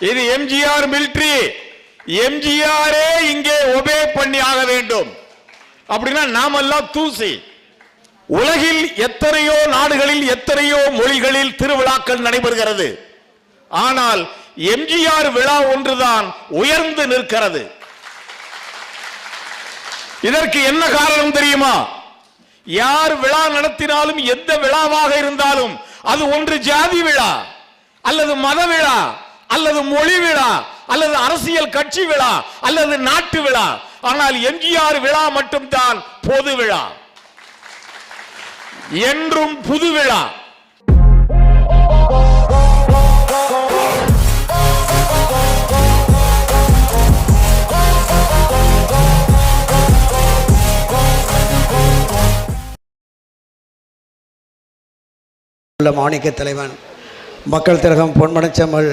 இது எம்ஜிஆர் மிலிட்டரி. எம்ஜிஆரே இங்கே ஒபே பண்ணி ஆக வேண்டும். அப்படின்னா நாமெல்லாம் தூசி. உலகில் எத்தனையோ நாடுகளில் எத்தனையோ மொழிகளில் திருவிழாக்கள் நடைபெறுகிறது. ஆனால் எம்ஜிஆர் விழா ஒன்றுதான் உயர்ந்து நிற்கிறது. இதற்கு என்ன காரணம் தெரியுமா? யார் விழா நடத்தினாலும் எந்த விழாவாக இருந்தாலும் அது ஒன்று ஜாதி விழா அல்லது மத விழா அல்லது மொழி விழா அல்லது அரசியல் கட்சி விழா அல்லது நாட்டு விழா. ஆனால் எம்ஜிஆர் விழா மட்டும்தான் பொது விழா, என்றும் புது விழா. மாணிக்க தலைவன் மக்கள் திலகம் பொன்மனச்செம்மல்